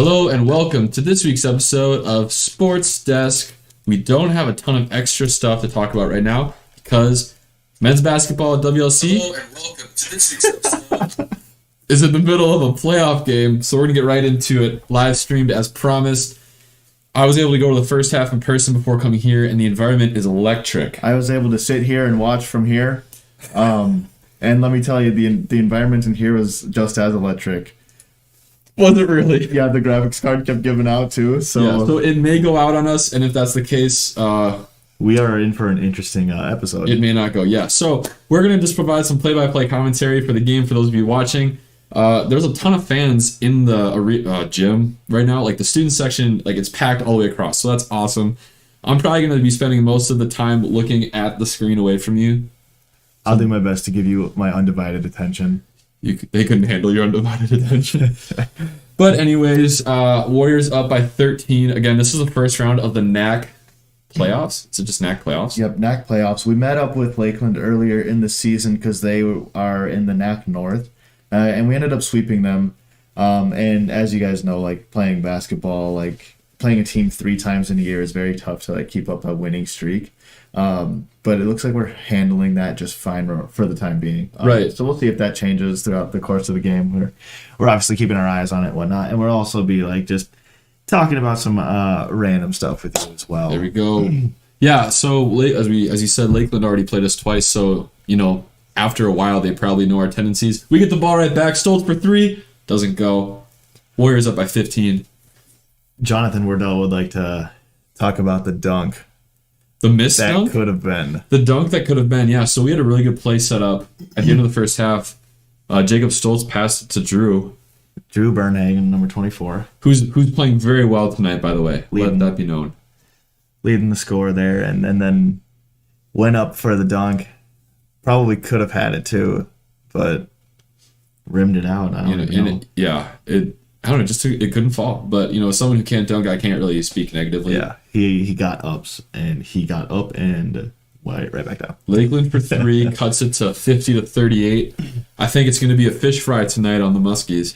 Hello and welcome to this week's episode of Sports Desk. We don't have a ton of extra stuff to talk about right now because men's basketball at WLC Hello and welcome to this week's episode is in the middle of a playoff game, so we're going to get right into it, live streamed as promised. I was able to go to the first half in person before coming here, and the environment is electric. I was able to sit here and watch from here, and let me tell you, the environment in here was just as electric. Was it really? Yeah, the graphics card kept giving out too. So it may go out on us, and if that's the case, we are in for an interesting episode. It may not go. Yeah, so we're gonna just provide some play-by-play commentary for the game for those of you watching. There's a ton of fans in the gym right now. Like the student section, like it's packed all the way across, so that's awesome. I'm probably gonna be spending most of the time looking at the screen away from you. I'll do my best to give you my undivided attention. They couldn't handle your undivided attention. But anyways, Warriors up by 13. Again, this is the first round of the NAC playoffs. Is it just NAC playoffs? Yep, NAC playoffs. We met up with Lakeland earlier in the season because they are in the NAC North, and we ended up sweeping them. And as you guys know, like playing basketball, like playing a team 3 times in a year is very tough to like keep up a winning streak. But it looks like we're handling that just fine for the time being. Right. So we'll see if that changes throughout the course of the game. We're obviously keeping our eyes on it and whatnot, and we'll also be like just talking about some random stuff with you as well. There we go. Yeah. So as you said, Lakeland already played us twice. So after a while, they probably know our tendencies. We get the ball right back. Stoltz for 3. Doesn't go. Warriors up by 15. Jonathan Wardell would like to talk about the dunk. The missed dunk? That could have been. The dunk that could have been, yeah. So we had a really good play set up at the end of the first half. Jacob Stoltz passed it to Drew. Drew Bernhagen, number 24. Who's playing very well tonight, by the way. Let that be known. Leading the score there, and then went up for the dunk. Probably could have had it too, but rimmed it out. I don't know. I don't know, it couldn't fall. But, someone who can't dunk, I can't really speak negatively. Yeah, he got ups, and he got up and went right back down. Lakeland for 3, cuts it to 50-38. I think it's going to be a fish fry tonight on the Muskies.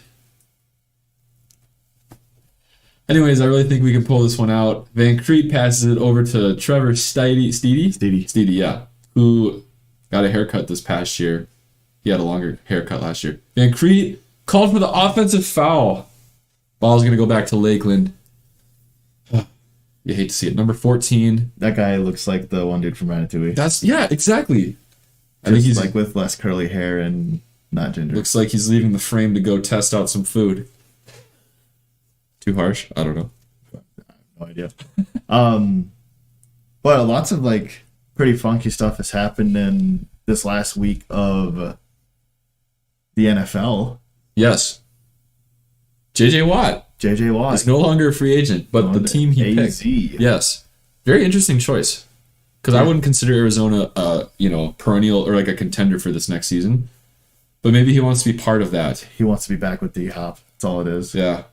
Anyways, I really think we can pull this one out. Van Crete passes it over to Trevor Steedy, yeah, who got a haircut this past year. He had a longer haircut last year. Van Crete called for the offensive foul. Ball's going to go back to Lakeland. You hate to see it. Number 14. That guy looks like the one dude from Ratatouille. Yeah, exactly. I think he's like with less curly hair and not ginger. Looks like he's leaving the frame to go test out some food. Too harsh? I don't know. I have no idea. But lots of like pretty funky stuff has happened in this last week of the NFL. Yes. J.J. Watt is no longer a free agent, but the team he picked. Yes. Very interesting choice. Because I wouldn't consider Arizona perennial or like a contender for this next season. But maybe he wants to be part of that. He wants to be back with D-Hop. That's all it is. Yeah.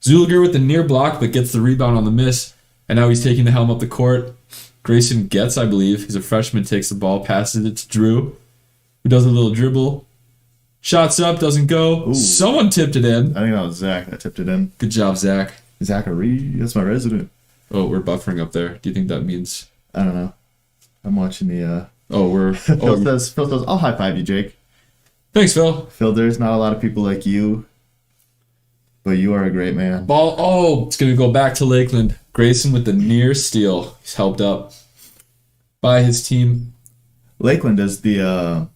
Zuliger with the near block, but gets the rebound on the miss. And now he's taking the helm up the court. Grayson Getz, I believe. He's a freshman, takes the ball, passes it to Drew, who does a little dribble. Shots up, doesn't go. Ooh. Someone tipped it in. I think that was Zach that tipped it in. Good job, Zach. Zachary, that's my resident. Oh, we're buffering up there. Do you think that means? I don't know. I'm watching the... Phil says, I'll high-five you, Jake. Thanks, Phil. Phil, there's not a lot of people like you, but you are a great man. Ball, it's going to go back to Lakeland. Grayson with the near steal. He's helped up by his team. Lakeland is the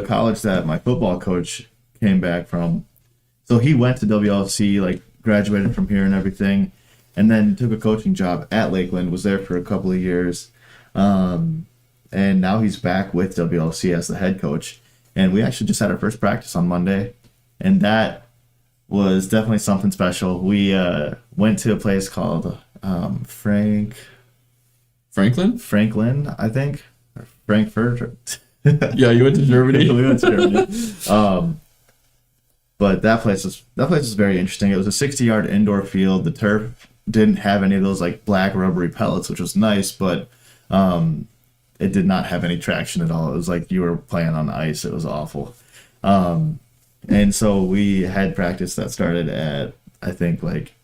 college that my football coach came back from. So he went to WLC, like graduated from here and everything, and then took a coaching job at Lakeland, was there for a couple of years. And now he's back with WLC as the head coach. And we actually just had our first practice on Monday, and that was definitely something special. We went to a place called Franklin, I think, or Frankfurt. Yeah, you went to Germany. We went to Germany. But that place was very interesting. It was a 60-yard indoor field. The turf didn't have any of those like black rubbery pellets, which was nice, but it did not have any traction at all. It was like you were playing on ice. It was awful. And so we had practice that started at I think like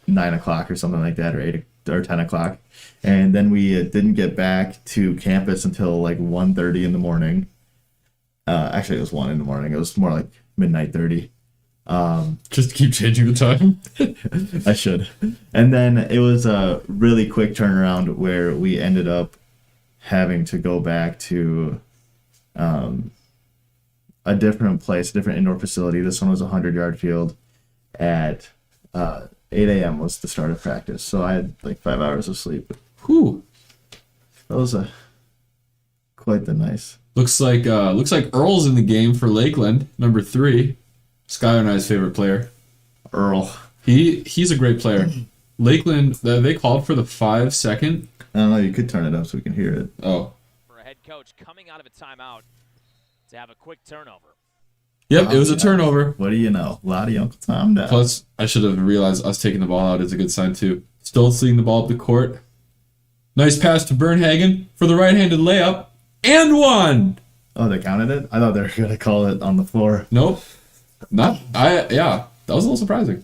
9 o'clock or something like that, or 8 or 10 o'clock. And then we didn't get back to campus until like 1:30 in the morning. Actually, it was 1 in the morning. It was more like midnight 30. Just keep changing the time. I should. And then it was a really quick turnaround where we ended up having to go back to a different place, a different indoor facility. This one was a 100-yard field at 8 a.m. was the start of practice. So I had like 5 hours of sleep. Whew. That was quite the nice. Looks like Earl's in the game for Lakeland, number 3. Skylar and I's favorite player. Earl. He's a great player. Lakeland, they called for the 5-second. I don't know, you could turn it up so we can hear it. Oh. For a head coach coming out of a timeout to have a quick turnover. Yep, it was a turnover. What do you know? Lottie Uncle Tom down. Plus, I should have realized us taking the ball out is a good sign too. Stoltz leading the ball up the court. Nice pass to Bernhagen for the right-handed layup. And one! Oh, they counted it? I thought they were going to call it on the floor. Nope. That was a little surprising.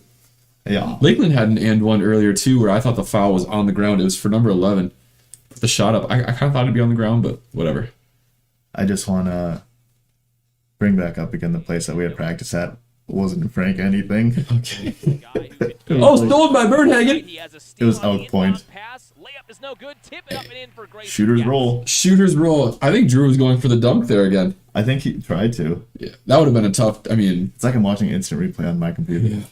Yeah. Lakeland had an and one earlier too, where I thought the foul was on the ground. It was for number 11. Put the shot up. I kind of thought it'd be on the ground, but whatever. I just want to bring back up again the place that we had practice at. Wasn't Frank anything? Okay. Stolen by Bernhagen. It was Elk Point. Shooter's roll. Shooter's roll. I think Drew was going for the dunk there again. I think he tried to. Yeah, that would have been a tough. I mean, it's like I'm watching instant replay on my computer. Yeah.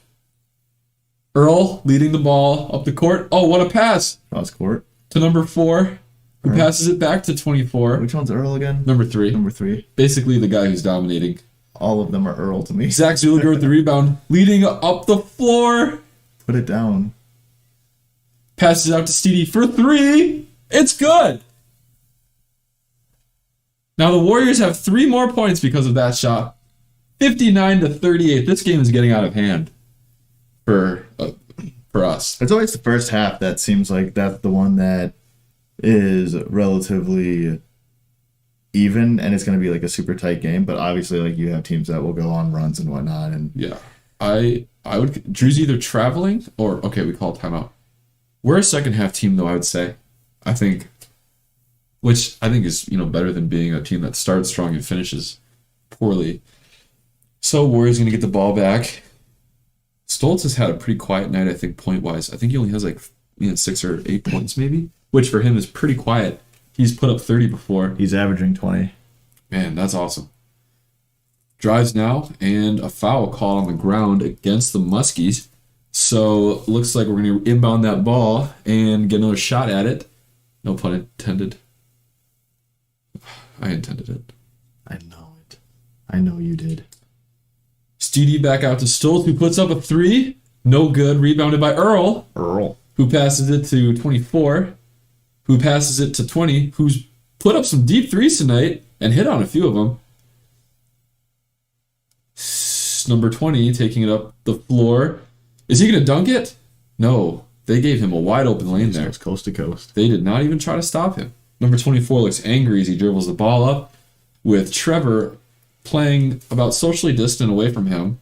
Earl leading the ball up the court. Oh, what a pass! Cross court to number 4, who passes it back to 24. Which one's Earl again? Number 3. Number 3. Basically, the guy who's dominating. All of them are Earl to me. Zach Zuliger with the rebound, leading up the floor. Put it down. Passes out to Steedy for 3. It's good. Now the Warriors have 3 more points because of that shot. 59-38. This game is getting out of hand for us. It's always the first half that seems like that's the one that is relatively even, and it's going to be like a super tight game. But obviously, like, you have teams that will go on runs and whatnot. And yeah, I would. Drew's either traveling or okay, we call timeout. We're a second half team, though. I would say, which I think is better than being a team that starts strong and finishes poorly. So Warriors going to get the ball back. Stoltz has had a pretty quiet night, I think, point wise. I think he only has like 6 or 8 points maybe, which for him is pretty quiet. He's put up 30 before. He's averaging 20. Man, that's awesome. Drives now, and a foul call on the ground against the Muskies. So looks like we're going to inbound that ball and get another shot at it. No pun intended. I intended it. I know it. I know you did. Steedy back out to Stoltz, who puts up a 3. No good. Rebounded by Earl. Who passes it to 24. Who passes it to 20. Who's put up some deep threes tonight and hit on a few of them. Number 20 taking it up the floor. Is he going to dunk it? No. They gave him a wide open lane there. It's coast to coast. They did not even try to stop him. Number 24 looks angry as he dribbles the ball up with Trevor playing about socially distant away from him.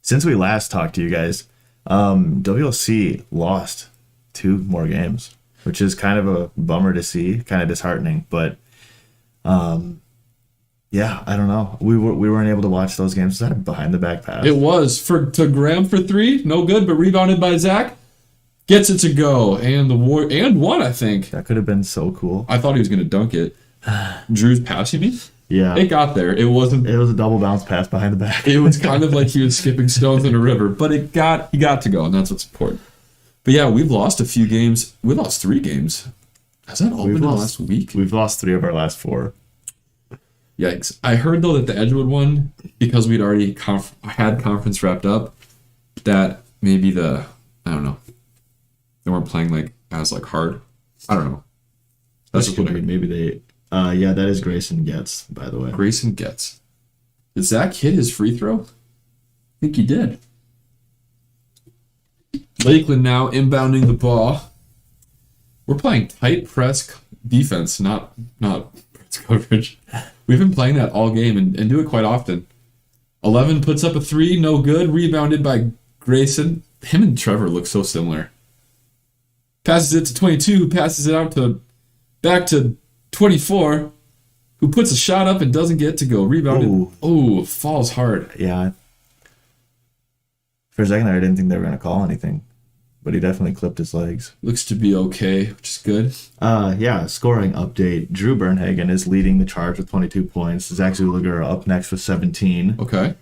Since we last talked to you guys, WLC lost 2 more games, which is kind of a bummer to see, kind of disheartening. But yeah, I don't know. We weren't able to watch those games. Was that a behind the back pass? It was to Graham for 3, no good, but rebounded by Zach. Gets it to go, and one, I think. That could have been so cool. I thought he was going to dunk it. Drew's pass, you mean? Yeah. It got there. It was a double bounce pass behind the back. It was kind of like he was skipping stones in a river, but he got to go, and that's what's important. But yeah, we've lost a few games. We lost 3 games. Has that all been in the last week? We've lost 3 of our last 4. Yikes. I heard, though, that the Edgewood one, because we'd already had conference wrapped up, that maybe I don't know, they weren't playing as hard. I don't know. That's what I mean. Maybe they... yeah, that is Grayson Getz, by the way. Grayson Getz. Did Zach hit his free throw? I think he did. Lakeland now inbounding the ball. We're playing tight press defense, not press coverage. We've been playing that all game and do it quite often. 11 puts up a 3, no good. Rebounded by Grayson him and Trevor look so similar. Passes it to 22, passes it out to back to 24, who puts a shot up and doesn't get to go. Rebounded. Oh, falls hard. Yeah. For a second there, I didn't think they were going to call anything, but he definitely clipped his legs. Looks to be okay, which is good. Yeah, scoring update. Drew Bernhagen is leading the charge with 22 points. Zach Zuliger up next with 17. Okay.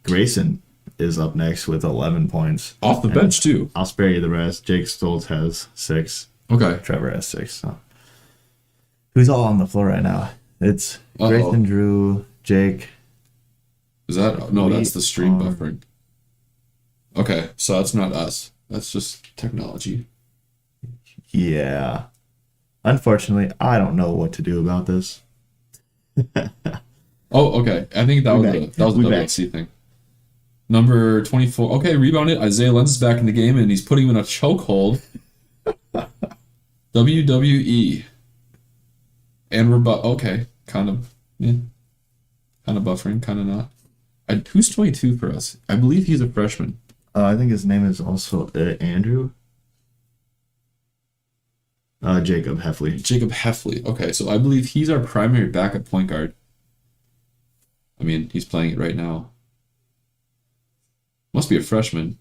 Grayson is up next with 11 points. Off the bench, too. I'll spare you the rest. Jake Stoltz has 6. Okay. Trevor has 6. So. Who's all on the floor right now? It's Grayson, Drew, Jake. Is that... No, that's the stream buffering. Okay, so that's not us. That's just technology. Yeah. Unfortunately, I don't know what to do about this. Oh, okay. I think that was the WLC thing. Number 24. Okay, rebounded. Isaiah Lenz is back in the game, and he's putting him in a chokehold. WWE. And we're okay. Kind of buffering, kind of not. Who's 22 for us? I believe he's a freshman. I think his name is also Andrew. Jacob Heffley. Jacob Heffley. Okay, so I believe he's our primary backup point guard. I mean, he's playing it right now. Must be a freshman.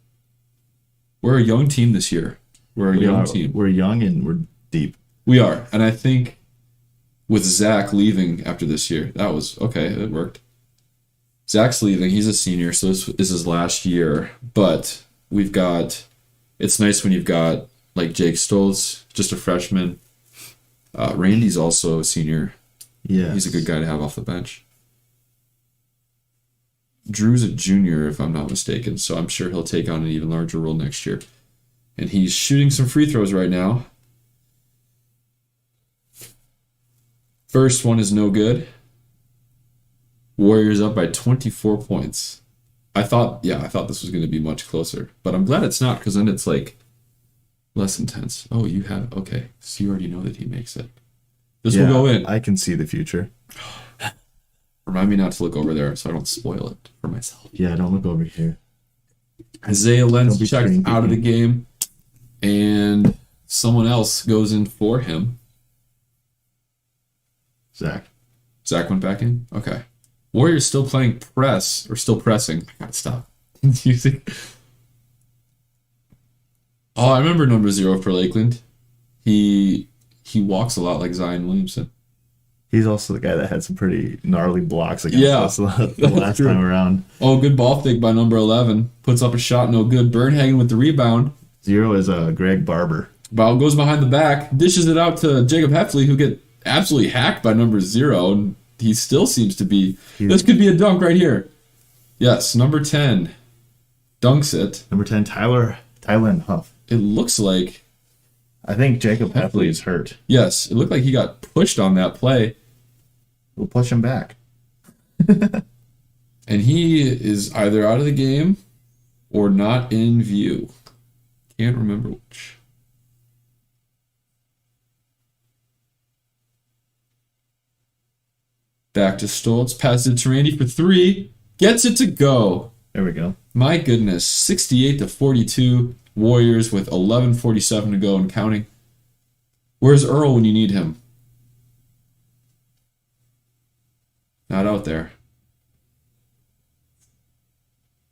We're a young team this year. We're young and we're deep. We are. And I think with Zach leaving after this year, that was okay. It worked. Zach's leaving. He's a senior, so this is his last year. But it's nice when you've got like Jake Stoltz, just a freshman. Randy's also a senior. Yeah, he's a good guy to have off the bench. Drew's a junior, if I'm not mistaken, so I'm sure he'll take on an even larger role next year. And he's shooting some free throws right now. First one is no good. Warriors up by 24 points. I thought this was going to be much closer, but I'm glad it's not, because then it's like less intense. Oh, okay. So you already know that he makes it. This will go in. I can see the future. Remind me not to look over there so I don't spoil it for myself. Yeah, don't look over here. Isaiah Lenz checked out of the game, and someone else goes in for him. Zach went back in? Okay. Warriors still playing still pressing. I gotta stop. Oh, I remember number 0 for Lakeland. He walks a lot like Zion Williamson. He's also the guy that had some pretty gnarly blocks against us the last time around. Oh, good ball fake by number 11. Puts up a shot, no good. Bernhagen with the rebound. 0 is Greg Barber. Ball goes behind the back, dishes it out to Jacob Heffley, who get absolutely hacked by number 0, and he still seems to be... This could be a dunk right here. Yes, number 10 dunks it. Number 10, Tylen Huff. It looks like... I think Jacob Heffley is hurt. Yes, it looked like he got pushed on that play. We'll push him back. And he is either out of the game or not in view. Can't remember which. Back to Stoltz. Passes it to Randy for 3. Gets it to go. There we go. My goodness. 68-42. Warriors with 11:47 to go and counting. Where's Earl when you need him? Not out there.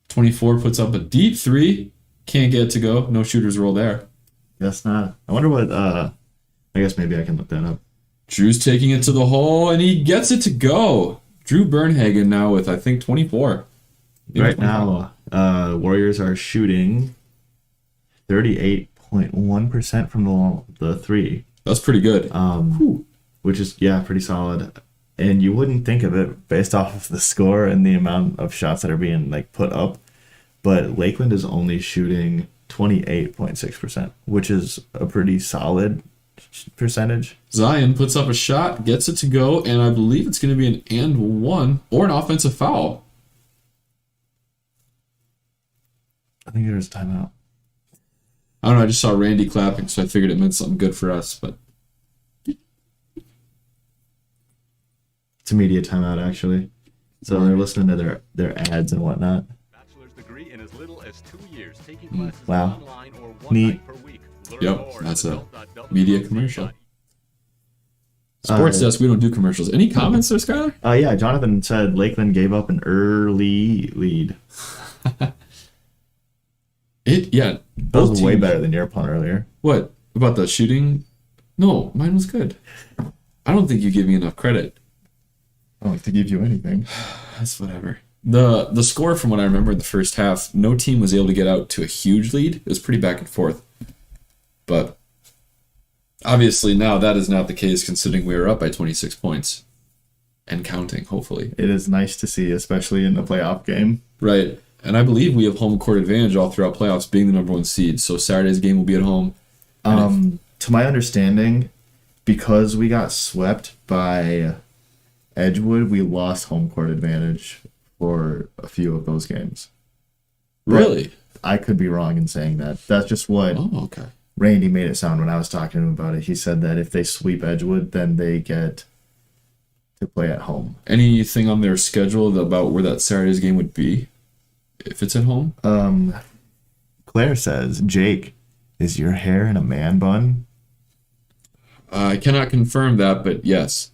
24 puts up a deep 3. Can't get it to go. No shooter's roll there. Guess not. I wonder what... I guess maybe I can look that up. Drew's taking it to the hole, and he gets it to go. Drew Bernhagen now with, I think, 24. Right now, Warriors are shooting 38.1% from the 3. That's pretty good. Which is, pretty solid. And you wouldn't think of it based off of the score and the amount of shots that are being put up. But Lakeland is only shooting 28.6%, which is a pretty solid percentage. Zion puts up a shot, gets it to go, and I believe it's going to be an and one or an offensive foul. I think there's a timeout. I don't know, I just saw Randy clapping, so I figured it meant something good for us, but... It's a media timeout, actually. So they're listening to their ads and whatnot. Bachelor's degree in as little as 2 years, taking Wow. classes online or one Neat. night per week. Learn Yep, more at that's a adult.wlc.edu. media commercial. Sports Desk, we don't do commercials. Any comments there, Skylar? Yeah, Jonathan said Lakeland gave up an early lead. Yeah. That was both way teams- better than your punt earlier. What? About the shooting? No, mine was good. I don't think you give me enough credit. I don't like to give you anything. That's whatever. The score, from what I remember in the first half, no team was able to get out to a huge lead. It was pretty back and forth. But obviously now that is not the case, considering we were up by 26 points. And counting, hopefully. It is nice to see, especially in the playoff game. Right. And I believe we have home court advantage all throughout playoffs, being the number 1 seed. So Saturday's game will be at home. To my understanding, because we got swept by Edgewood, we lost home court advantage for a few of those games. Really? I could be wrong in saying that. That's just what Oh, okay. Randy made it sound when I was talking to him about it. He said that if they sweep Edgewood, then they get to play at home. Anything on their schedule about where that Saturday's game would be if it's at home? Claire says, Jake, is your hair in a man bun? I cannot confirm that, but yes.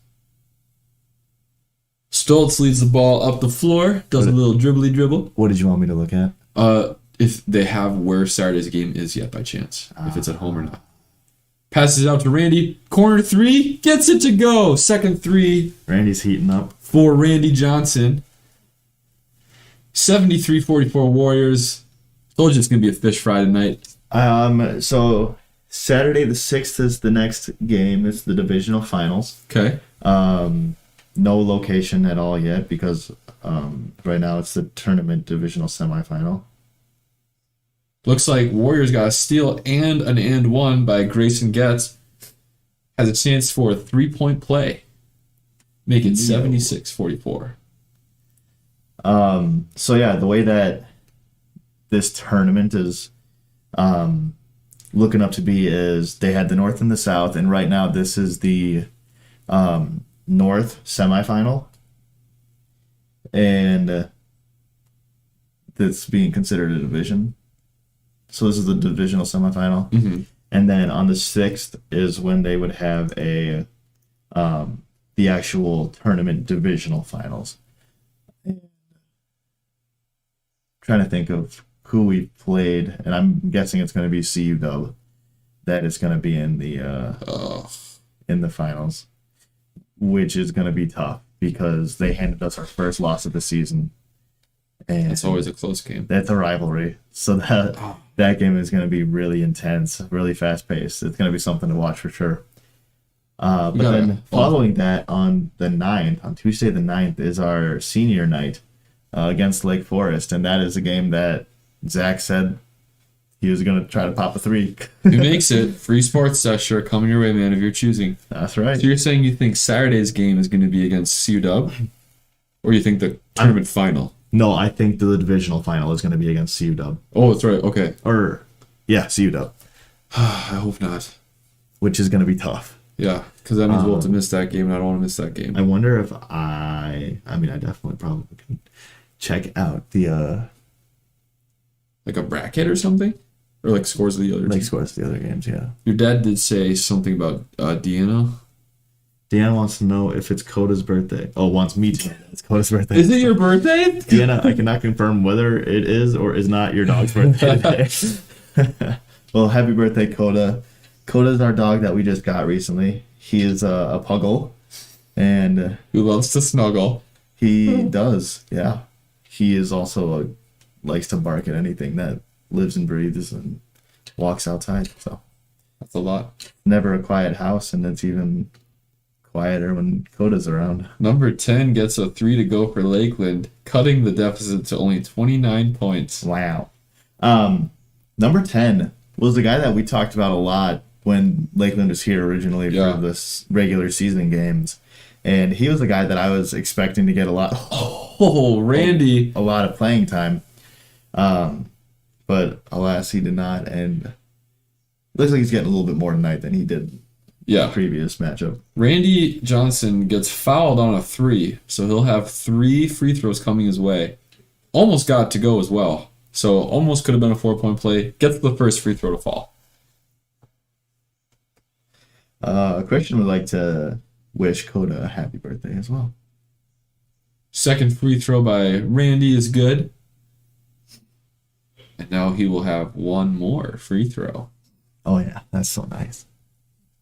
Stoltz leads the ball up the floor, does a little dribbly dribble. What did you want me to look at? If they have where Saturday's game is yet by chance, if it's at home or not. Passes out to Randy. Corner 3, gets it to go. Second 3 Randy's heating up. for Randy Johnson. 73-44 Warriors. Told you it's going to be a fish fry tonight. So Saturday the 6th is the next game. It's the divisional finals. Okay. No location at all yet because right now it's the tournament divisional semifinal. Looks like Warriors got a steal and an and one by Grayson Getz. Has a chance for a 3-point play. Make it 76-44. So yeah, the way that this tournament is looking up to be is they had the North and the South, and right now this is the North semifinal, and that's being considered a division. So this is the divisional semifinal, and then on the 6th is when they would have a the actual tournament divisional finals. Trying to think of who we played, and I'm guessing it's going to be CU Dub that is going to be in the finals, which is going to be tough because they handed us our first loss of the season. And It's always a close game. that's a rivalry, so that game is going to be really intense, really fast paced. It's going to be something to watch for sure. But Yeah. then following that, on the 9th, on Tuesday the 9th, is our senior night against Lake Forest, and that is a game that Zach said he was going to try to pop a 3. Who makes it? Free Sports Desk shirt coming your way, man, if you're choosing. That's right. So you're saying you think Saturday's game is going to be against CU Dub? Or you think the tournament final? No, I think the divisional final is going to be against CU Dub. Oh, that's right. Okay. CU Dub, I hope not. which is going to be tough. Yeah, because that means we'll have to miss that game, and I don't want to miss that game. I wonder if I definitely probably can check out the Like a bracket or something? Or like scores of the other team? scores the other games, yeah. Your dad did say something about Deanna. Deanna wants to know if it's Coda's birthday. Oh, wants me to know that it's Coda's birthday. Is it your birthday? Deanna, I cannot confirm whether it is or is not your dog's birthday today. Well, happy birthday, Coda. Coda's our dog that we just got recently. He is a puggle, and Who loves to snuggle. he does, yeah. He is also likes to bark at anything that lives and breathes and walks outside. So That's a lot. never a quiet house, and it's even quieter when Coda's around. Number 10 gets a 3 to go for Lakeland, cutting the deficit to only 29 points. Wow. Number 10 was the guy that we talked about a lot when Lakeland was here originally Yeah. for this regular season games. And he was the guy that I was expecting to get a lot Oh, Randy. of playing time. But alas, he did not. And looks like he's getting a little bit more tonight than he did Yeah. previous matchup. Randy Johnson gets fouled on a 3, so he'll have 3 free throws coming his way. Almost got to go as well. So almost could have been a 4-point play. Gets the first free throw to fall. Christian would like to wish Coda a happy birthday as well. Second free throw by Randy is good. And now he will have one more free throw. Oh, yeah. That's so nice.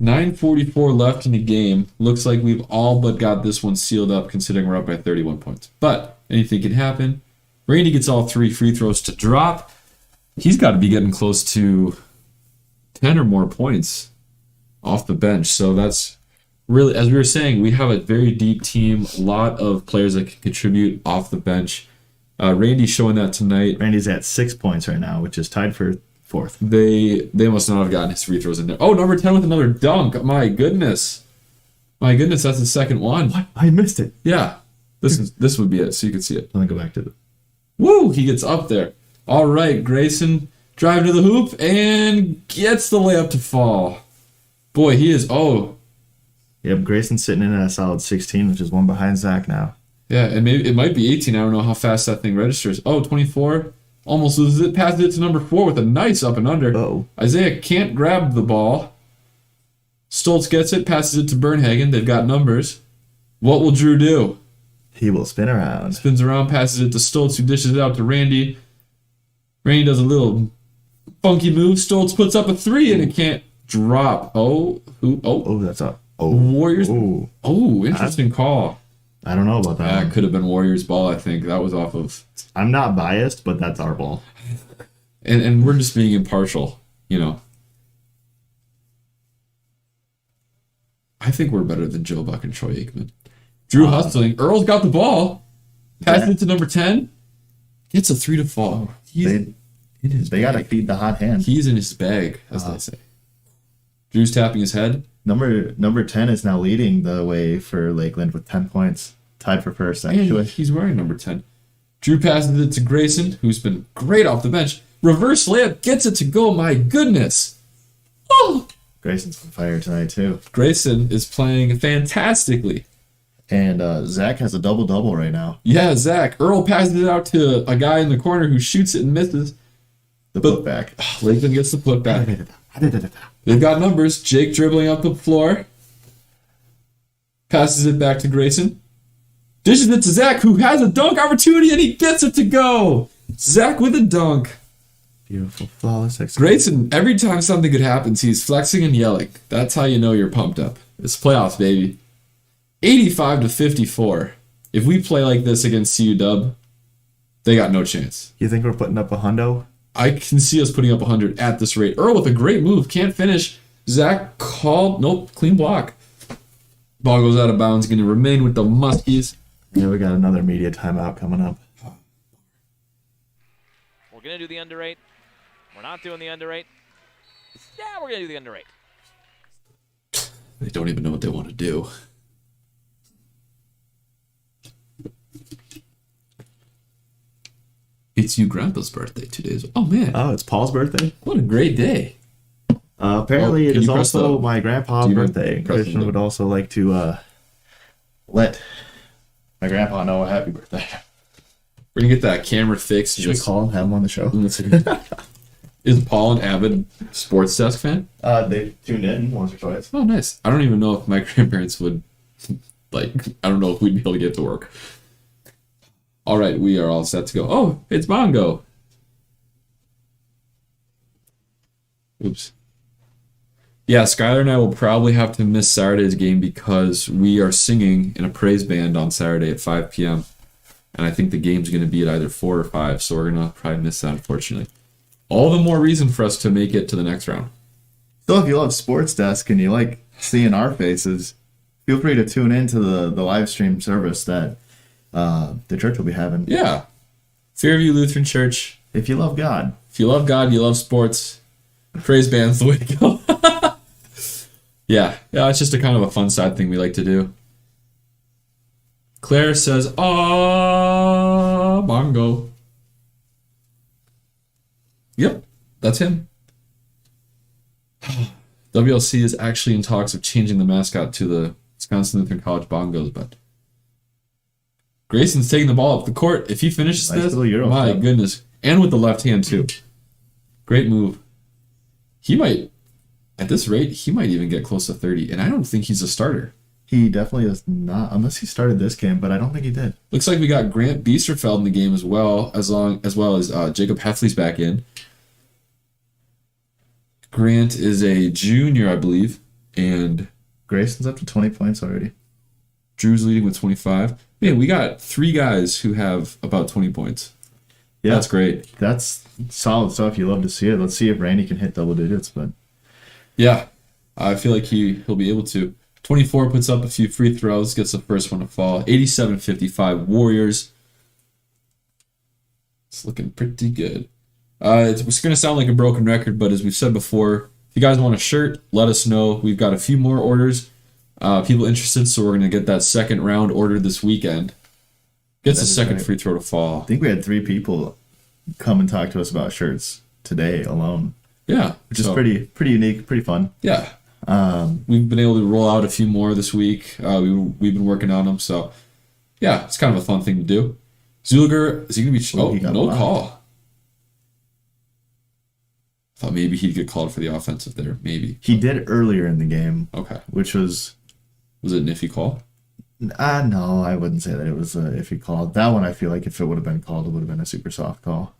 9:44 left in the game. Looks like we've all but got this one sealed up considering we're up by 31 points. But anything can happen. Randy gets all 3 free throws to drop. He's got to be getting close to 10 or more points off the bench. So that's really, as we were saying, we have a very deep team. A lot of players that can contribute off the bench. Randy's showing that tonight. Randy's at 6 points right now, which is tied for 4th. They must not have gotten his free throws in there. Oh, number 10 with another dunk. My goodness. That's the second one. What? I missed it. Yeah. This would be it, so you can see it. Let me go back to the... Woo! He gets up there. All right, Grayson driving to the hoop and gets the layup to fall. Boy, he is... Oh. Yep, Grayson's sitting in at a solid 16, which is one behind Zach now. Yeah, and maybe it might be 18. I don't know how fast that thing registers. Oh, 24. Almost loses it. Passes it to number 4 with a nice up and under. Uh-oh. Isaiah can't grab the ball. Stoltz gets it, passes it to Bernhagen. They've got numbers. What will Drew do? He will spin around. Spins around, passes it to Stoltz, who dishes it out to Randy. Randy does a little funky move. Stoltz puts up a 3, and it can't drop. Oh, that's up. Oh, Warriors. Oh, Oh, interesting call. I don't know about that. That could have been Warriors' ball, I think. That was off of... I'm not biased, but that's our ball. And we're just being impartial, you know. I think we're better than Joe Buck and Troy Aikman. Drew hustling. Earl's got the ball. Passes it to number 10. Gets a 3 to fall. They got to feed the hot hand. He's in his bag, as they say. Drew's tapping his head. Number 10 is now leading the way for Lakeland with 10 points. Tied for first, actually. And he's wearing number 10. Drew passes it to Grayson, who's been great off the bench. Reverse layup, gets it to go. My goodness. Oh! Grayson's on fire tonight, too. Grayson is playing fantastically. And Zach has a double-double right now. Yeah, Zach. Earl passes it out to a guy in the corner who shoots it and misses. The putback. Lakeland gets the putback. They've got numbers. Jake dribbling up the floor. Passes it back to Grayson. Dishes it to Zach, who has a dunk opportunity, and he gets it to go. Zach with a dunk. Beautiful, flawless execution. Grayson, every time something good happens, he's flexing and yelling. That's how you know you're pumped up. It's playoffs, baby. 85-54. If we play like this against CU Dub, they got no chance. You think we're putting up a hundo? I can see us putting up 100 at this rate. Earl with a great move. Can't finish. Zach called. Nope. Clean block. Ball goes out of bounds. Going to remain with the Muskies. Yeah, we got another media timeout coming up. We're going to do the under 8. We're not doing the under 8. Yeah, we're going to do the under 8. They don't even know what they want to do. It's you grandpa's birthday 2 days. Oh, man. Oh, it's Paul's birthday? What a great day. Apparently, it is also my grandpa's birthday. press Christian would also like to let my grandpa know a happy birthday. We're going to get that camera fixed. Should we call him, have him on the show? Is Paul an avid sports desk fan? They tuned in once or twice. Oh, nice. I don't even know if my grandparents would, I don't know if we'd be able to get to work. All right, we are all set to go. Oh, it's Bongo. Oops. Yeah, Skylar and I will probably have to miss Saturday's game because we are singing in a praise band on Saturday at 5 p.m. And I think the game's going to be at either 4 or 5, so we're going to probably miss that, unfortunately. All the more reason for us to make it to the next round. So if you love Sports Desk and you like seeing our faces, feel free to tune in to the live stream service that the church will be having. Yeah. Fairview Lutheran Church. If you love God. If you love God, you love sports. Praise band's the way to go. Yeah, it's just a kind of a fun side thing we like to do. Claire says, "Ah, Bongo." Yep, that's him. WLC is actually in talks of changing the mascot to the Wisconsin Lutheran College Bongos, but Grayson's taking the ball up the court. If he finishes Nice this, little Euro my step. goodness. And with the left hand, too. Great move. He might, at this rate, he might even get close to 30. And I don't think he's a starter. He definitely is not, unless he started this game, but I don't think he did. Looks like we got Grant Biesterfeld in the game as well as Jacob Heffley's back in. Grant is a junior, I believe, and Grayson's up to 20 points already. Drew's leading with 25. Man, we got 3 guys who have about 20 points. Yeah, That's great. That's solid stuff. You love to see it. Let's see if Randy can hit double digits, but Yeah, I feel like he'll be able to. 24 puts up a few free throws, gets the first one to fall. 87-55 Warriors. It's looking pretty good. It's going to sound like a broken record, but as we've said before, if you guys want a shirt, let us know. We've got a few more orders. People interested, so we're going to get that second round ordered this weekend. Gets the second right. free throw to fall. I think we had 3 people come and talk to us about shirts today alone, Yeah. which is pretty unique, pretty fun. Yeah. We've been able to roll out a few more this week. We've been working on them, so yeah, it's kind of a fun thing to do. Zuliger, is he going to be... he got no blocked. call. Thought maybe he'd get called for the offensive there. Maybe. He did earlier in the game, Okay. which was Was it an iffy call? no, I wouldn't say that it was if he called. That one, I feel like if it would have been called, it would have been a super soft call.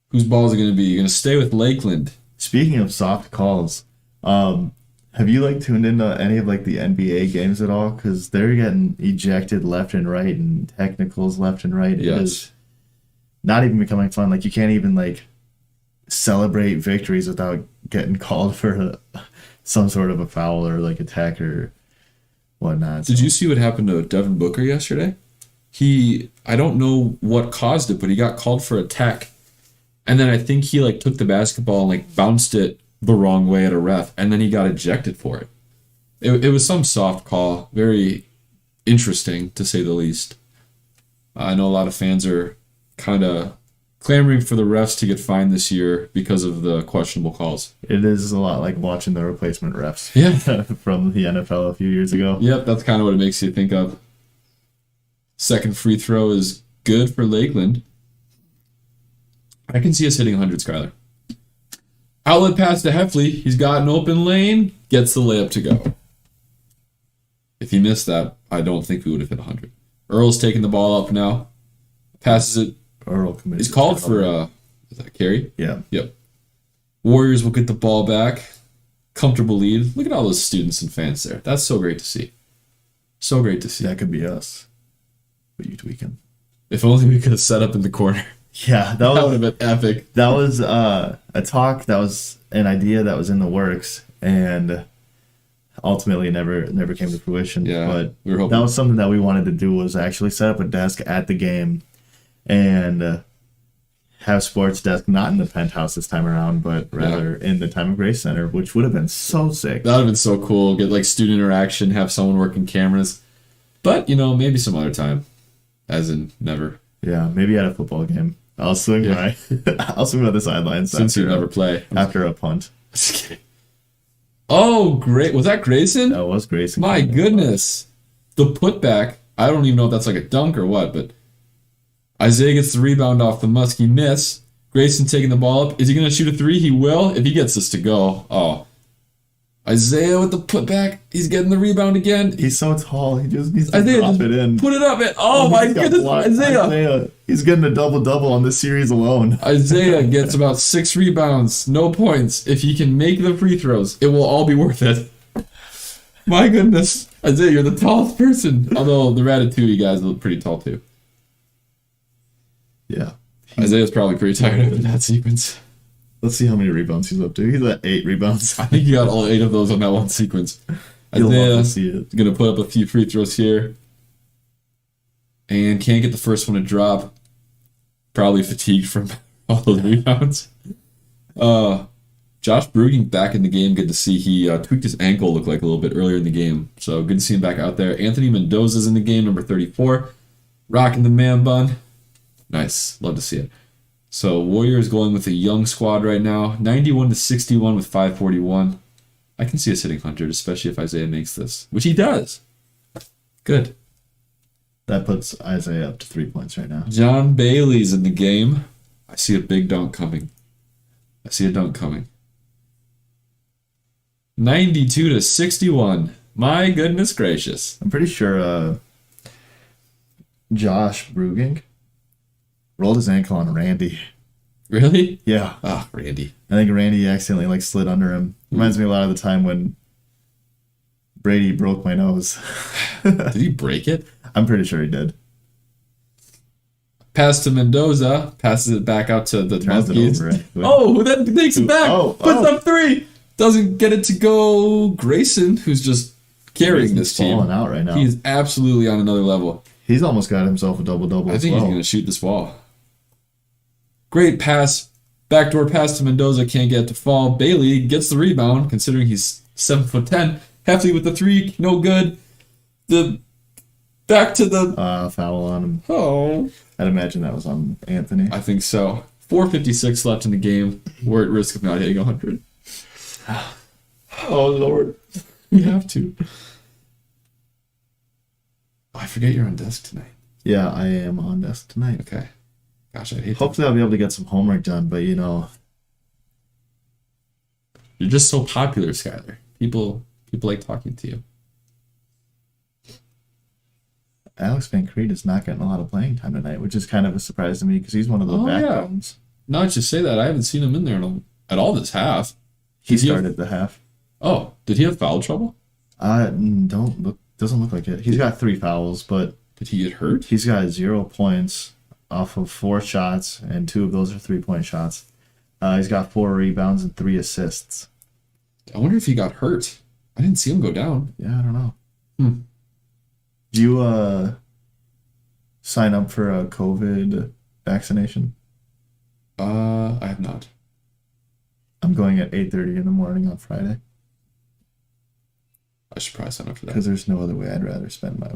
Whose ball is it going to be? You're going to stay with Lakeland. Speaking of soft calls, have you tuned into any of the NBA games at all? Because they're getting ejected left and right and technicals left and right. It Yes. is not even becoming fun. You can't even celebrate victories without getting called for some sort of a foul or attack or whatnot. Did you see what happened to Devin Booker yesterday? I don't know what caused it, but he got called for a tech. And then I think he took the basketball and bounced it the wrong way at a ref, and then he got ejected for it. It was some soft call, very interesting to say the least. I know a lot of fans are kind of clamoring for the refs to get fined this year because of the questionable calls. It is a lot like watching the replacement refs Yeah. from the NFL a few years ago. Yep, that's kind of what it makes you think of. Second free throw is good for Lakeland. I can see us hitting 100, Skylar. Outlet pass to Heffley. He's got an open lane. Gets the layup to go. If he missed that, I don't think we would have hit 100. Earl's taking the ball up now. Passes it. Earl committed. He's called for is that carry? Yeah. Yep. Warriors will get the ball back. Comfortable lead. Look at all those students and fans there. That's so great to see. So great to see. That could be us. But you tweaking. If only we could have set up in the corner. Yeah, That would have been epic. that was a talk. That was an idea that was in the works, and ultimately never came to fruition. Yeah, but we were hoping. that was something that we wanted to do, was actually set up a desk at the game and have SportzDescx not in the penthouse this time around, but rather in the Time of Grace Center, which would have been so sick. That would have been so cool. Get student interaction, have someone working cameras. But, maybe some other time. As in never. Yeah, maybe at a football game. I'll swing by. I'll swing by the sidelines Since you never play. after a punt. Just kidding. Oh, great. Was that Grayson? That was Grayson. My goodness. The putback. I don't even know if that's a dunk or what, but Isaiah gets the rebound off the musky miss. Grayson taking the ball up. Is he going to shoot a 3? He will. If he gets this to go. Oh. Isaiah with the putback. He's getting the rebound again. He's so tall. He just needs to Isaiah, drop just it in. put it up. Oh my He's got goodness. blocked. Isaiah. He's getting a double-double on this series alone. Isaiah gets about 6 rebounds, no points. If he can make the free throws, it will all be worth it. My goodness. Isaiah, you're the tallest person. Although the Ratatouille guys look pretty tall too. Yeah. Isaiah's probably pretty tired of that sequence. Let's see how many rebounds he's up to. He's at 8 rebounds. I think he got all 8 of those on that one sequence. You'll love to Isaiah's see it. going to put up a few free throws here. And can't get the first one to drop. Probably fatigued from all those rebounds. Josh Bruging back in the game. Good to see. He tweaked his ankle, looked like a little bit earlier in the game. So good to see him back out there. Anthony Mendoza's in the game, number 34. Rocking the man bun. Nice. Love to see it. So Warriors going with a young squad right now. 91-61 with 5:41. I can see us hitting 100, especially if Isaiah makes this, which he does. Good. That puts Isaiah up to 3 points right now. John Bailey's in the game. I see a big dunk coming. 92-61. My goodness gracious. I'm pretty sure Josh Brugink rolled his ankle on Randy. Really? Yeah. Ah, Randy. I think Randy accidentally like slid under him. Reminds me a lot of the time when Brady broke my nose. Did he break it? I'm pretty sure he did. Pass to Mendoza. Passes it back out to the Turns it Monkeys. over. Right? Oh, who then takes it back? Puts Oh. up 3. Doesn't get it to go. Grayson, who's just carrying this team. Falling out right now. He is absolutely on another level. He's almost got himself a double-double. I think he's going to shoot this wall. Great pass. Backdoor pass to Mendoza. Can't get it to fall. Bailey gets the rebound, considering he's 7'10". Hefty with the 3. No good. Back to the... foul on him. Oh. I'd imagine that was on Anthony. I think so. 4:56 left in the game. We're at risk of not hitting 100. Oh, Lord. We have to. Oh, I forget you're on desk tonight. Yeah, I am on desk tonight. Okay. Gosh, I hate Hopefully I'll be able to get some homework done, but You're just so popular, Skylar. People like talking to you. Alex Van Creed is not getting a lot of playing time tonight, which is kind of a surprise to me because he's one of the backbones. Now that you say that, I haven't seen him in there at all this half. He started the half. Oh, did he have foul trouble? Doesn't look like it. He's got 3 fouls, but Did he get hurt? he's got 0 points off of 4 shots, and 2 of those are 3-point shots. He's got 4 rebounds and 3 assists. I wonder if he got hurt. I didn't see him go down. Yeah, I don't know. Hmm. Do you sign up for a COVID vaccination? I have not. I'm going at 8:30 in the morning on Friday I should probably sign up for that. because there's no other way I'd rather spend my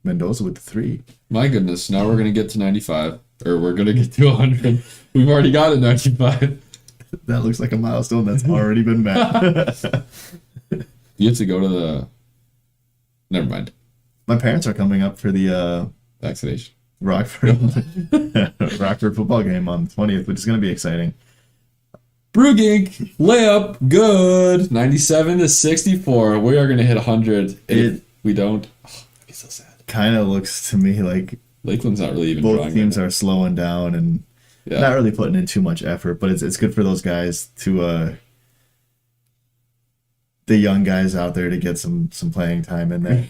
Mendoza with the 3. My goodness, now we're going to get to 95. Or we're going to get to 100. We've already got a 95. That looks like a milestone that's already been met. You have to go to the... Never mind. My parents are coming up for the Vaccination. Rockford football game on the 20th, which is going to be exciting. Brugink, layup, good. 97-64. We are going to hit 100. If we don't, I'd be so sad. Kind of looks to me like Lakeland's not really even both drawing teams right are slowing down and not really putting in too much effort, but it's good for those guys to the young guys out there to get some playing time in there.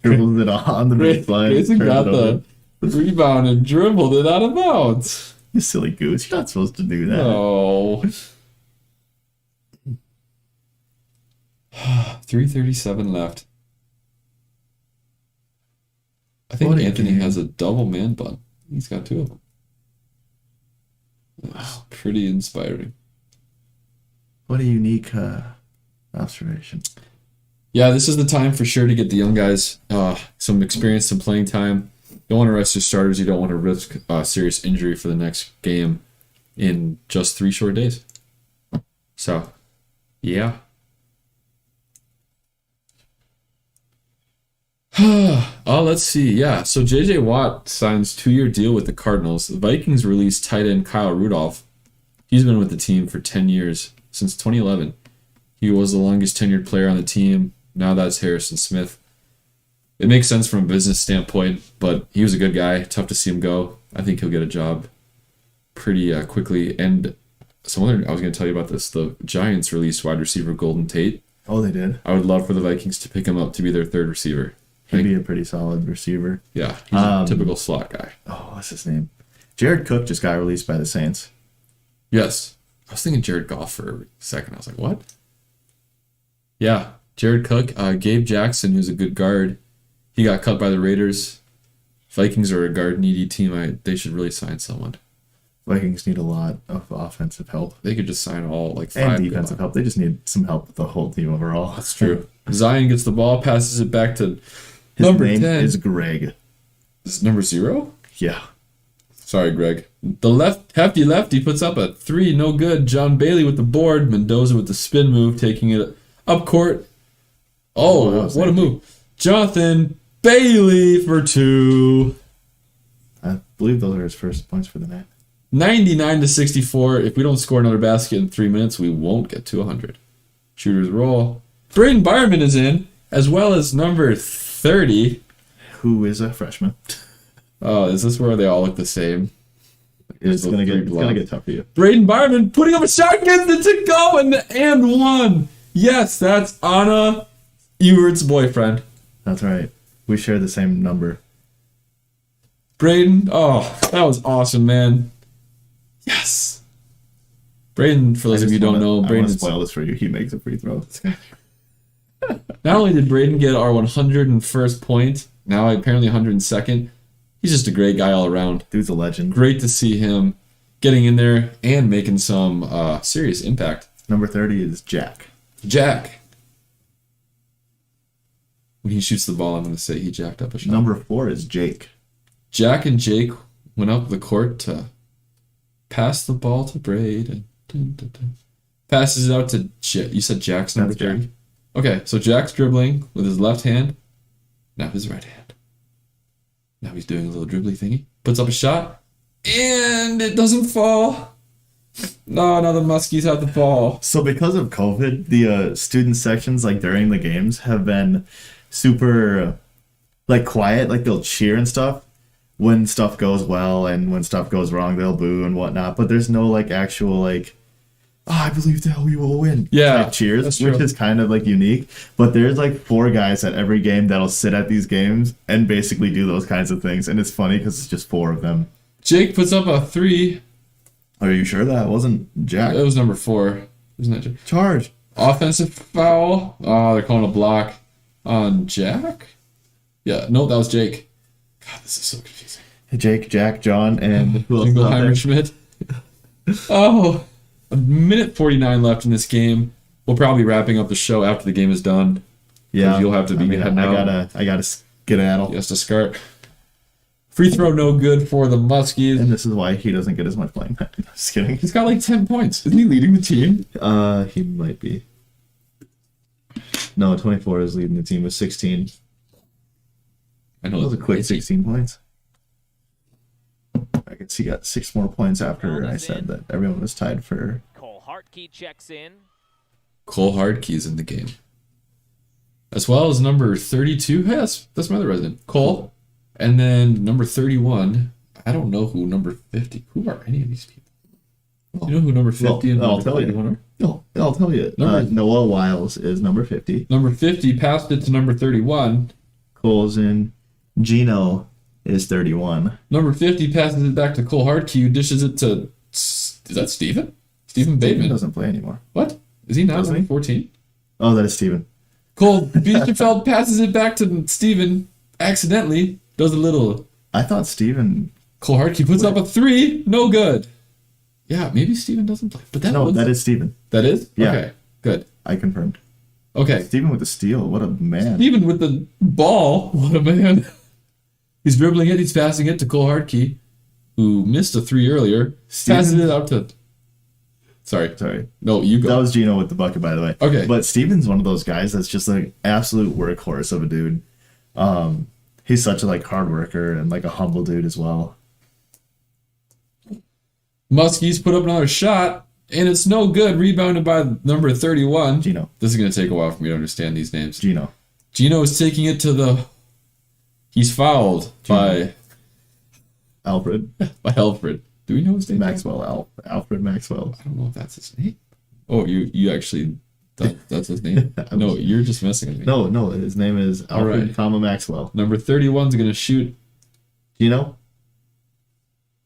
Dribbles it on the baseline. Grayson got the rebound and dribbled it out of bounds. You silly goose. You're not supposed to do that. No. 3:37 left. I think What a Anthony game. has a double man bun. He's got 2 of them. That's pretty inspiring. What a unique observation. Yeah, this is the time for sure to get the young guys some experience, some playing time. You don't want to rest your starters. You don't want to risk serious injury for the next game in just 3 short days. So, yeah. Oh, let's see. Yeah, so J.J. Watt signs 2-year deal with the Cardinals. The Vikings released tight end Kyle Rudolph. He's been with the team for 10 years, since 2011. He was the longest tenured player on the team. Now that's Harrison Smith. It makes sense from a business standpoint, but he was a good guy. Tough to see him go. I think he'll get a job pretty quickly. And I was going to tell you about this. The Giants released wide receiver Golden Tate. Oh, they did? I would love for the Vikings to pick him up to be their 3rd receiver. He'd be a pretty solid receiver. Yeah, he's a typical slot guy. Oh, what's his name? Jared Cook just got released by the Saints. Yes. I was thinking Jared Goff for a second. I was like, what? Yeah, Jared Cook. Gabe Jackson, who's a good guard, he got cut by the Raiders. Vikings are a guard-needy team. They should really sign someone. Vikings need a lot of offensive help. They could just sign all, 5 And defensive help. They just need some help with the whole team overall. That's true. Zion gets the ball, passes it back to His number name 10. is Greg. This is number 0? Yeah. Sorry, Greg. The hefty lefty puts up a 3, no good. John Bailey with the board. Mendoza with the spin move, taking it up court. Oh, what a move. Jonathan Bailey for 2. I believe those are his first points for the night. 99-64. If we don't score another basket in 3 minutes, we won't get to 100. Shooters roll. Braden Byerman is in, as well as number 30. Who is a freshman? Oh, is this where they all look the same? It's gonna get tough for you. Braden Byerman putting up a shot, gets it to go, and one. Yes, that's Anna Ewert's boyfriend. That's right. We share the same number. Braden, oh, that was awesome, man. Yes. Braden, for those of you who don't know, I Braden want to spoil this for you. He makes a free throw. not only did Braden get our 101st point, now apparently 102nd. He's just a great guy all around. Dude's a legend. Great to see him getting in there and making some serious impact. Number 30 is Jack. Jack. When he shoots the ball, I'm going to say he jacked up a shot. Number 4 is Jake. Jack and Jake went up the court to pass the ball to Braden. Passes it out to you said Jack's number 30? Jack. Okay, so Jack's dribbling with his left hand. Now his right hand. Now he's doing a little dribbly thingy. Puts up a shot. And it doesn't fall. No, now the Muskies have the ball. So because of COVID, the student sections, like during the games, have been super like quiet. Like they'll cheer and stuff when stuff goes well, and when stuff goes wrong, they'll boo and whatnot. But there's no like actual like, oh, I believe that we will win. Yeah, type cheers, that's which true. is kind of like unique. But there's like 4 guys at every game that'll sit at these games and basically do those kinds of things, and it's funny because it's just 4 of them. Jake puts up a 3. Are you sure that wasn't Jack? It was number 4. Isn't that Jake? Charge. Offensive foul. Oh, they're calling a block on Jack? Yeah, no, that was Jake. God, this is so confusing. Jake, Jack, John, and who else is out there? Jingleheimer Schmidt. Oh, a minute 49 left in this game. We'll probably be wrapping up the show after the game is done. Yeah, You'll have to be heading out. I gotta skedaddle. Yes, to start. Free throw no good for the Muskies. And this is why he doesn't get as much playing time. Just kidding. He's got like 10 points. Isn't he leading the team? He might be. No, 24 is leading the team with 16. I know That was a quick 16 points. I guess he got 6 more points after I said that everyone was tied for. Cole Hartkey checks in. Cole Hardkey's in the game. As well as number 32. Hey, that's my other resident. Cole. And then number 31. I don't know who number 50. Who are any of these people? Do you know who number 50 and I'll number tell 31 you. are? No, I'll tell you. Noah Wiles is number 50. Number 50 passed it to number 31. Cole's in. Gino is 31. Number 50 passes it back to Cole Hardkey, who dishes it to... Is that Steven? Steven Bateman. He doesn't play anymore. What? Is he not Doesn't number he? 14? Oh, that is Steven. Cole Biesterfeld passes it back to Steven accidentally. Does a little... I thought Steven. Cole Hardkey puts up a 3. No good. Yeah, maybe Steven doesn't play. But No, that is Steven. That is? Yeah. Okay, good. I confirmed. Okay. Steven with the steal. What a man. Steven with the ball. What a man. He's dribbling it. He's passing it to Cole Hardkey, who missed a 3 earlier. Passes it out to... Sorry. No, you go. That was Gino with the bucket, by the way. Okay. But Steven's one of those guys that's just like absolute workhorse of a dude. He's such a like hard worker and like a humble dude as well. Muskies put up another shot, and it's no good. Rebounded by number 31. Gino. This is going to take a while for me to understand these names. Gino. Gino is taking it to the... He's fouled by Alfred. Alfred. Do we know his name? Maxwell. Alfred Maxwell. I don't know if that's his name. Oh, you actually... That's his name? No, you're just messing with me. No, his name is Alfred, Alright. Maxwell. Number 31 is going to shoot, Gino?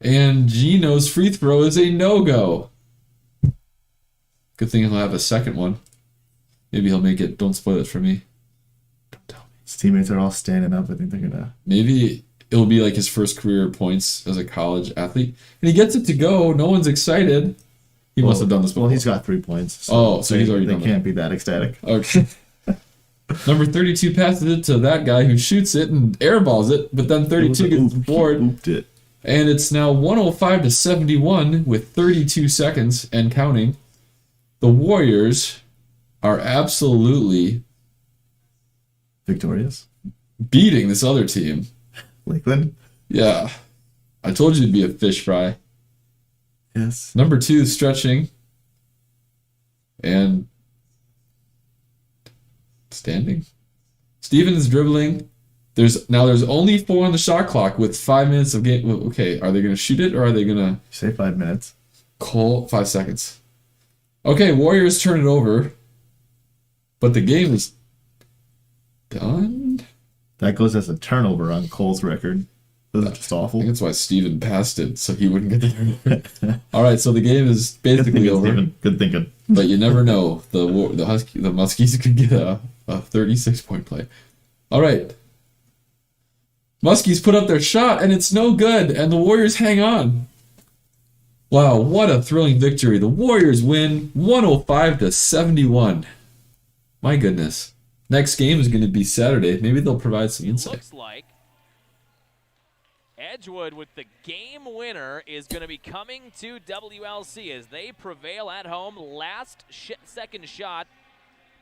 and Gino's free throw is a no-go. Good thing he'll have a second one. Maybe he'll make it. Don't spoil it for me. Don't tell me. His teammates are all standing up. I think they're gonna. Maybe it'll be like his first career points as a college athlete. And he gets it to go. No one's excited. He must have done this before. Well, he's got 3 points. So he's already done They it. can't be that ecstatic. Okay. Number 32 passes it to that guy who shoots it and airballs it, but then 32 gets bored. Ooped it. And it's now 105-71 with 32 seconds and counting. The Warriors are absolutely Victorious. beating this other team. Lakeland? Yeah. I told you it'd be a fish fry. Yes. Number 2 stretching. And standing. Steven is dribbling. There's only 4 on the shot clock with 5 minutes of game. Okay, are they going to shoot it or are they going to Say 5 minutes. call 5 seconds? Okay, Warriors turn it over. But the game is done. That goes as a turnover on Cole's record. This is just I awful. think that's why Steven passed it, so he wouldn't get the turnover. All right, so the game is basically over. Steven. Good thinking. But you never know. The Muskies could get a 36-point play. All right. Muskies put up their shot, and it's no good, and the Warriors hang on. Wow, what a thrilling victory. The Warriors win 105-71. My goodness. Next game is going to be Saturday. Maybe they'll provide some insight. Looks like Edgewood with the game winner is going to be coming to WLC as they prevail at home. Second shot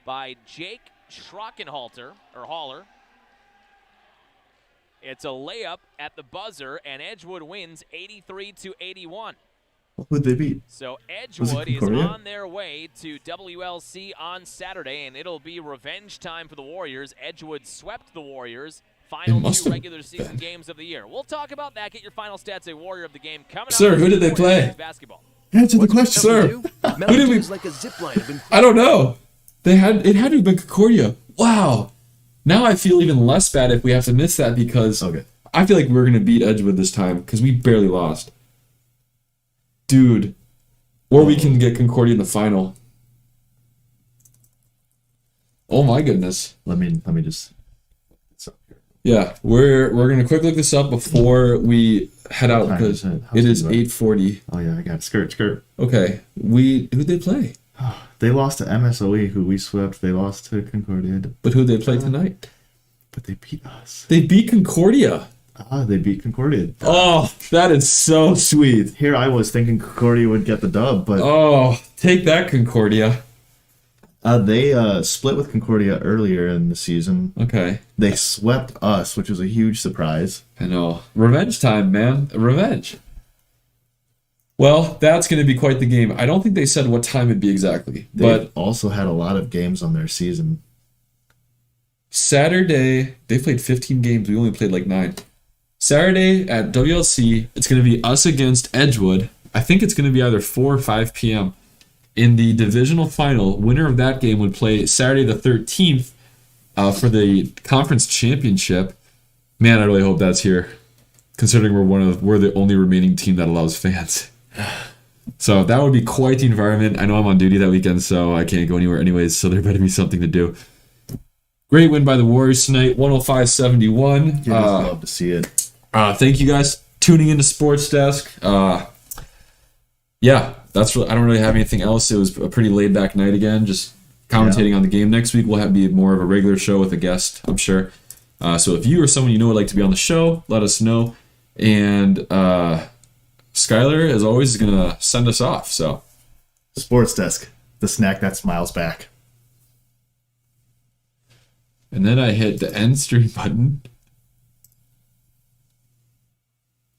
by Jake Schrockenhalter, or Haller. It's a layup at the buzzer, and Edgewood wins 83-81. Who'd they beat? So Edgewood is Concordia? on their way to WLC on Saturday, and it'll be revenge time for the Warriors. Edgewood swept the Warriors. Final must 2 have regular season games of the year. We'll talk about that. Get your final stats. A Warrior of the game coming up. Sir, who did they play? Basketball. Answer the question. Sir, who did we... Like a zip line of I don't know. It had to have been Concordia. Wow. Now I feel even less bad if we have to miss that because Okay. I feel like we're going to beat Edgewood this time because we barely lost. Dude. Or we can get Concordia in the final. Oh my goodness. Let me just. Yeah, we're going to quick look this up before we head out What time because is it? it is How's it 8:40. Oh yeah, I got it. Skirt. Okay. Who'd they play? They lost to MSOE, who we swept. They lost to Concordia, But who'd they play tonight? but they beat us. They beat Concordia. They beat Concordia. Oh, that is so sweet. Here I was thinking Concordia would get the dub, but Oh, take that, Concordia. they split with Concordia earlier in the season. Okay. They swept us, which was a huge surprise. I know. Revenge time, man. Revenge. Well, that's going to be quite the game. I don't think they said what time it'd be exactly. They But also had a lot of games on their season. Saturday, they played 15 games. We only played like 9. Saturday at WLC, it's going to be us against Edgewood. I think it's going to be either 4 or 5 p.m. In the divisional final, winner of that game would play Saturday the 13th for the conference championship. Man, I really hope that's here, considering we're the only remaining team that allows fans. So that would be quite the environment. I know I'm on duty that weekend, so I can't go anywhere anyways, so there better be something to do. Great win by the Warriors tonight, 105-71. You just love to see it. Thank you guys tuning into Sports Desk. Yeah, that's I don't really have anything else. It was a pretty laid back night again, just commentating on the game. Next week we'll be more of a regular show with a guest, I'm sure. So if you or someone you know would like to be on the show, let us know. And Skylar, as always, is gonna send us off. So Sports Desk, the snack that smiles back. and then I hit the end stream button.